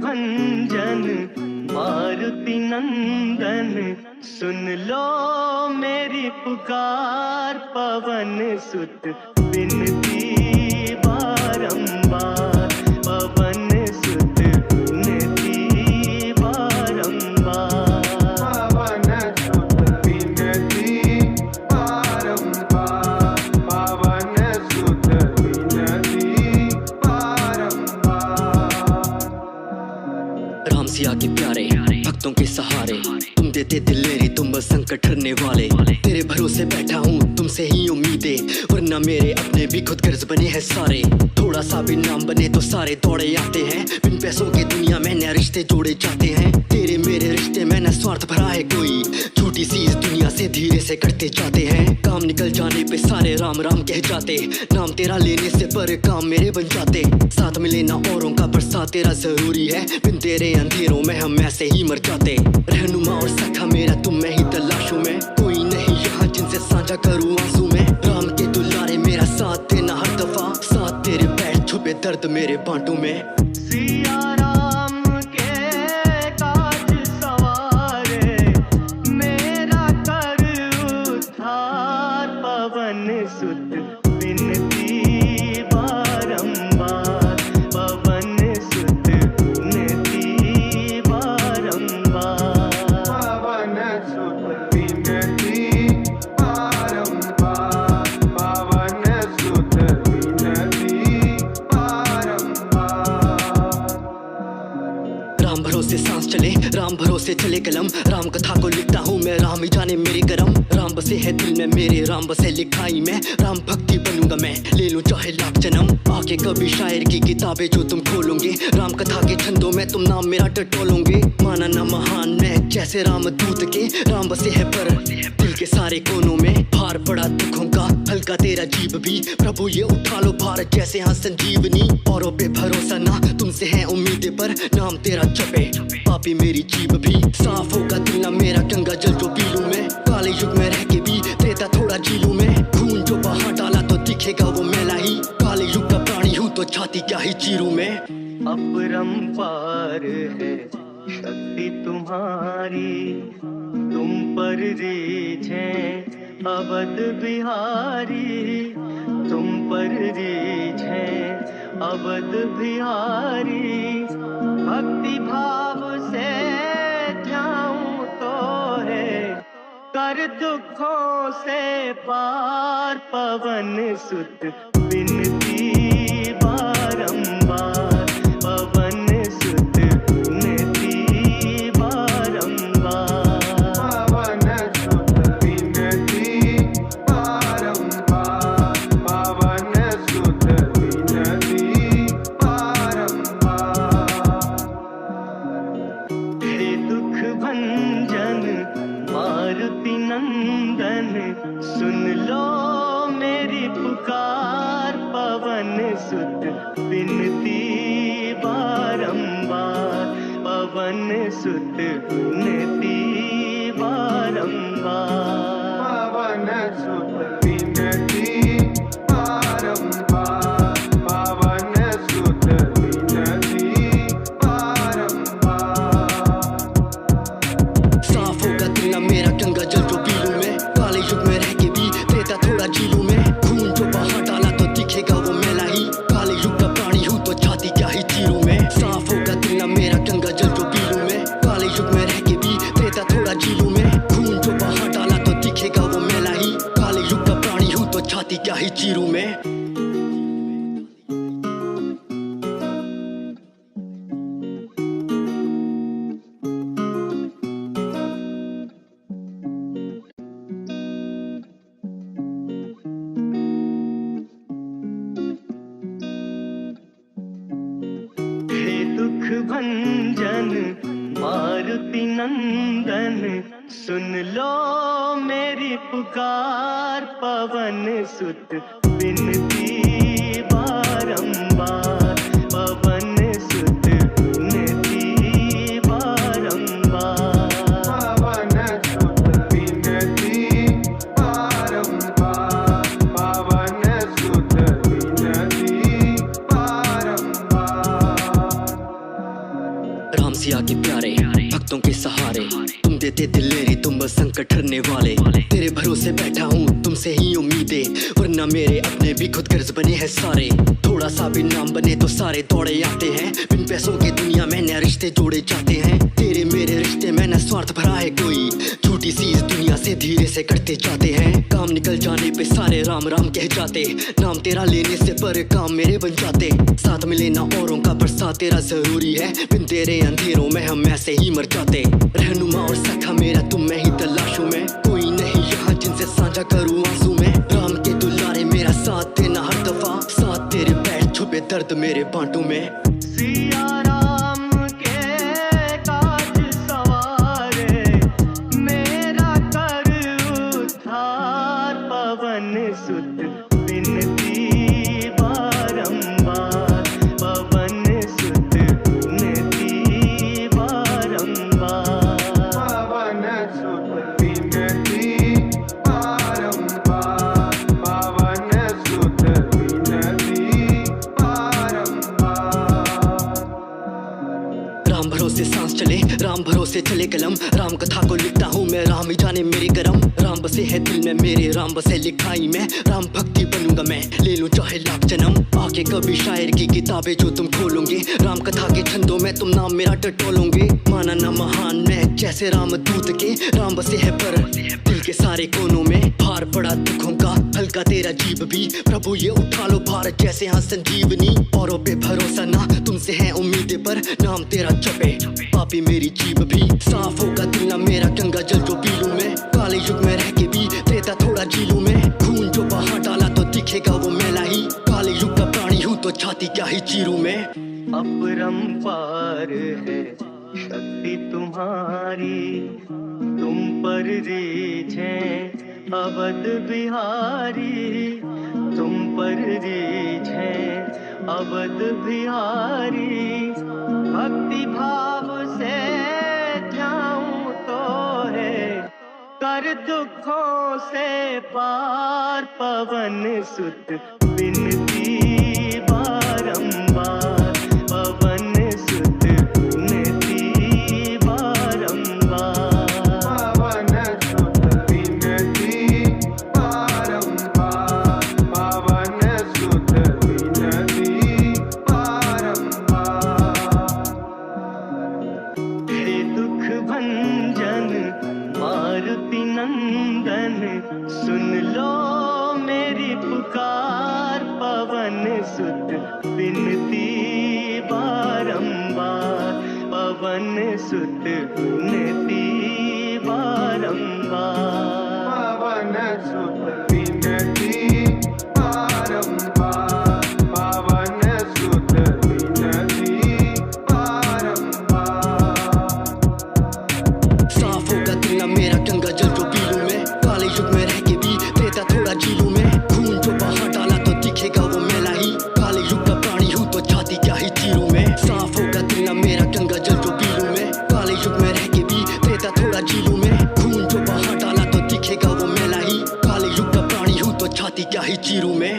भंजन मारुति नंदन, सुन लो मेरी पुकार। पवन सुत विनती बारंबार, पवन सुत विनती बारंबार, पवन सुत विनती बारंबार, पवन सुत विनती बारंबार। राम सिया के प्यारे भक्तों के सहारे, तुम देते दिलेरी, तुम बस संकट हरने वाले। तेरे भरोसे बैठा हूँ, तुमसे ही उम्मीदें, वरना मेरे अपने भी खुद गर्ज बने हैं सारे। थोड़ा सा भी नाम बने तो सारे दौड़े आते हैं, बिन पैसों के दुनिया में नए रिश्ते जोड़े जाते हैं। तेरे मेरे रिश्ते में न स्वार्थ भरा है कोई, छोटी सी इस दुनिया से धीरे से कटते जाते हैं। काम निकल जाने पे सारे राम राम कह जाते, नाम तेरा लेने से पर काम मेरे बन जाते। साथ में लेना औरों का पर साथ तेरा जरूरी है, बिन तेरे अंधेरों में हम ऐसे ही मर जाते। रहनुमा और सखा मेरा तुम में ही तलाशूं मैं, कोई नहीं यहाँ जिनसे साझा करूँ आंसू में। राम के दुलारे मेरा साथ देना हर दफा, साथ तेरे बैठ छुपे दर्द मेरे बांटू में। सिया राम के काज सवारे, मेरा कर उद्धार। पवन सुत विनती बारंबार, पवन सुत विनती बारंबार, पवन सुत विनती बारंबार, पवन सुत विनती बारंबार। राम भरोसे सांस चले, राम भरोसे चले कलम, राम कथा को लिखता हूँ मैं, राम ही जाने मेरी करम। राम बसे है दिल में मेरे, राम बसे लिखाई में, राम भक्ति बनूंगा मैं, ले लूं चाहे लाख जन्म। आके कभी शायर की किताबें जो तुम खोलोगे, राम कथा के छंदों में तुम नाम मेरा टटोलोगे। माना ना महान मैं जैसे राम दूत के, राम बसे है पर दिल के सारे कोनों में। भार पड़ा दुखों का हल्का तेरा जीव भी, प्रभु ये उठा लो भार जैसे हाँ संजीवनी। औरों पे भरोसा ना तुमसे है उम्मीदें, पर नाम तेरा जपे पापी मेरी जीव भी। साफ होगा दिल ना मेरा गंगा जल जो पी लूं मैं, काले युग में रह के भी त्रेता थोड़ा जी लूं मैं। खून जो बहा डाला तो दिखेगा वो मैला ही, काले युग का प्राणी हूँ तो छाती क्या ही चीरूं मैं। अपरंपार है शक्ति तुम्हारी, तुम पर रीझ है अवध बिहारी, तुम पर रीझ है अवध बिहारी। भक्ति भाव से ध्याऊं तो है कर दुखों से पार। पवन सुत विनती बारंबार, पवन सुत विनती बारंबार, पवन सुत विनती बारंबार, पवन सुत विनती बारंबार। हे दुख भंजन मारुति नंदन, सुन लो मेरी पुकार। पवन सुत विनती बारंबार, पवन सुत विनती बारंबार, पवन सुत विनती बारंबार, पवन सुत विनती बारंबार। साफ होगा दिल ना मेरा गंगा जल जो पी लूं मैं, काले युग में रह के भी त्रेता थोड़ा जी लूं मैं। खून जो बहा डाला तो दिखेगा वो मैला ही, काले युग का प्राणी हूँ तो छाती क्या ही चीरूं मैं। साफ होगा दिल ना मेरा गंगा जल जो पी लूं मैं, काले युग में रह के भी त्रेता थोड़ा जी लूं मैं। खून जो बहा डाला तो दिखेगा वो मैला ही, काले युग का प्राणी हूँ तो छाती क्या ही चीरूं मैं। हे दुख भंजन मारुति नंदन, सुन लो मेरी पुकार। पवन सुत विनती बारंबार, पवन सुत विनती बारंबार, पवन सुत विनती बारंबार, पवन सुत विनती बारंबार। वक्तों के सहारे। तुम देते दिलेरी, तुम बस संकट हरने वाले। तेरे भरोसे बैठा हूँ, तुमसे ही उम्मीदें, वरना मेरे अपने भी खुद गर्ज बने हैं सारे। थोड़ा सा भी नाम बने तो सारे दौड़े आते हैं। बिन पैसों की दुनिया में नए रिश्ते जोड़े जाते हैं। तेरे मेरे रिश्ते में न स्वार्थ भरा है कोई, झूठी सी इस दुनिया से धीरे से कटते जाते हैं। काम निकल जाने पे सारे राम राम कह जाते, नाम तेरा लेने से पर काम मेरे बन जाते। साथ मिले ना औरों का पर साथ तेरा जरूरी है, बिन तेरे अंधेरों में हम ऐसे ही मर जाते। रहनुमा और सखा मेरा तुम में ही तलाशूं मैं, कोई नहीं यहाँ जिनसे साझा करूँ आंसू में। राम के दुलारे मेरा साथ देना हर दफा, साथ तेरे बैठ छुपे दर्द मेरे बांटू में। सिया राम के काज सवारे, मेरा कर उद्धार। पवन सुत विनती बारंबार, पवन सुत विनती बारंबार। पवन सुत विनती बारंबार, पवन सुत विनती बारंबार। राम भरोसे सांस चले, राम भरोसे चले कलम, राम कथा को लिखता हूँ मैं, राम ही जाने मेरी करम। राम बसे है दिल में मेरे, राम बसे लिखाई में, राम भक्ति बनूंगा मैं, ले लूं चाहे लाख जन्म। आके कभी शायर की किताबें जो तुम खोलोगे, राम कथा के छंदों में तुम नाम मेरा टटोलोगे। माना ना महान मैं जैसे राम दूत के, राम बसे है पर दिल के सारे कोनों में। भार पड़ा दुखों का हल्का तेरा जीव भी, प्रभु ये उठा लो भार जैसे हाँ संजीवनी। औरों पे भरोसा ना तुमसे है उम्मीदें, पर नाम तेरा जपे पापी मेरी जीव भी। साफ होगा दिल ना मेरा गंगा जल जो पी लूं मैं, काले युग में रह के भी त्रेता थोड़ा जी लूं मैं। खून जो बहा डाला तो दिखेगा वो मैला ही, काले युग का प्राणी हूँ तो छाती क्या ही चीरूं मैं। अपरंपार है शक्ति तुम्हारी, तुम पर रीझ है अवध बिहारी। तुम पर रीझ है अवध बिहारी, भक्ति भाव से जाऊं तो है कर दुखों से पार। पवन सुत विनती बारंबार, पवन सुत विनती बारंबार। पवन सुत विनती बारंबार, पवन सुत विनती बारंबार। हे दुख भंजन मारुति नंदन, सुन लो मेरी पुकार। पवन सुत विनती बारंबार, पवन सुत विनती बारंबार। पवन सुत विनती बारंबार, पवन सुत विनती बारंबार। साफ होगा दिल ना मेरा गंगा जल जो पी लूं मैं, काले युग में रह के भी त्रेता थोड़ा जी लूं मैं। खून जो बहा डाला तो दिखेगा वो मैला ही, काले युग का प्राणी हूँ तो छाती क्या ही चीरूं मैं। साफ होगा दिल ना मेरा गंगा जल जो पी लूं मैं, काले युग में रह के भी त्रेता थोड़ा जी लूं मैं। खून जो बहा डाला तो दिखेगा वो मैला ही, काले युग का प्राणी हूँ तो छाती क्या ही चीरूं मैं।